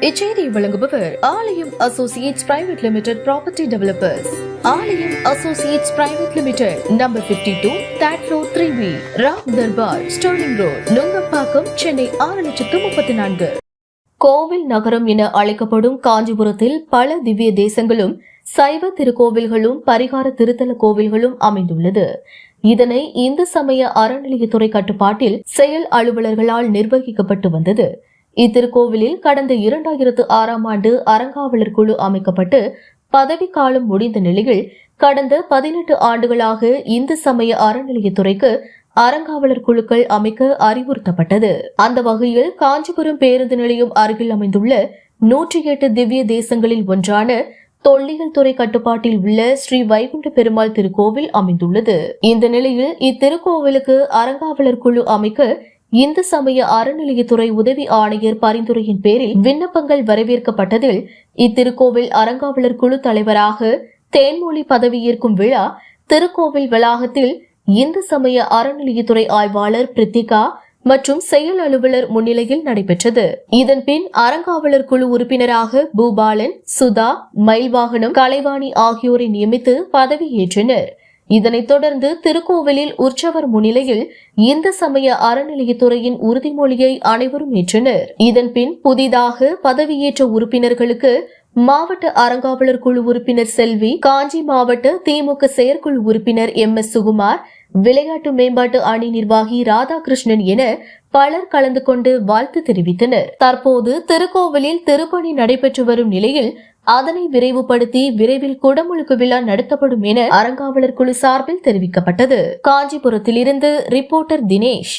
இச்செய்தியை வழங்குபவர் Aalayam associates private limited property developers. Aalayam associates private limited, number 52, third floor, 3B, Ram Darbar, sterling road, Nungambakkam, Chennai 6,34,000. கோவில் நகரம் என அழைக்கப்படும் காஞ்சிபுரத்தில் பல திவ்ய தேசங்களும் சைவ திருக்கோவில்களும் பரிகார திருத்தல கோவில்களும் அமைந்துள்ளது. இதனை இந்து சமய அறநிலையத்துறை கட்டுப்பாட்டில் செயல் அலுவலர்களால் நிர்வகிக்கப்பட்டு வந்தது. இத்திருக்கோவிலில் கடந்த 2006ஆம் ஆண்டு அறங்காவலர் குழு அமைக்கப்பட்டு பதவிக்காலம் முடிந்த நிலையில் கடந்த 18 ஆண்டுகளாக இந்து சமய அறநிலையத்துறைக்கு அறங்காவலர் குழுக்கள் அமைக்க அறிவுறுத்தப்பட்டது. அந்த வகையில் காஞ்சிபுரம் பேருந்து நிலையம் அருகில் அமைந்துள்ள 108 திவ்ய தேசங்களில் ஒன்றான தொல்லியல் துறை கட்டுப்பாட்டில் உள்ள ஸ்ரீ வைகுண்ட பெருமாள் திருக்கோவில் அமைந்துள்ளது. இந்த நிலையில் இத்திருக்கோவிலுக்கு அறங்காவலர் குழு அமைக்க இந்து சமய அறநிலையத்துறை உதவி ஆணையர் பரிந்துரையின் பேரில் விண்ணப்பங்கள் வரவேற்கப்பட்டதில் இத்திருக்கோவில் அறங்காவலர் குழு தலைவராக தேன்மொழி பதவியேற்கும் விழா திருக்கோவில் வளாகத்தில் இந்து சமய அறநிலையத்துறை ஆய்வாளர் பிரித்திகா மற்றும் செயல் அலுவலர் முன்னிலையில் நடைபெற்றது. இதன்பின் அறங்காவலர் குழு உறுப்பினராக பூபாலன், சுதா, மயில்வாகனம், கலைவாணி ஆகியோரை நியமித்து பதவியேற்றனர். இதனைத் தொடர்ந்து திருக்கோவிலில் உற்சவர் முன்னிலையில் இந்து சமய அறநிலையத்துறையின் உறுதிமொழியை அனைவரும் ஏற்றனர். இதன்பின் புதிதாக பதவியேற்ற உறுப்பினர்களுக்கு மாவட்ட அறங்காவலர் குழு உறுப்பினர் செல்வி, காஞ்சி மாவட்ட திமுக செயற்குழு உறுப்பினர் MS சுகுமார், விளையாட்டு மேம்பாட்டு அணி நிர்வாகி ராதாகிருஷ்ணன் என பலர் கலந்து கொண்டு வாழ்த்து தெரிவித்தனர். தற்போது திருக்கோவிலில் திருப்பணி நடைபெற்று வரும் நிலையில் அதனை விரைவுபடுத்தி விரைவில் குடமுழுக்கு விழா நடத்தப்படும் என அறங்காவலர் குழு சார்பில் தெரிவிக்கப்பட்டது. காஞ்சிபுரத்திலிருந்து ரிப்போர்ட்டர் தினேஷ்.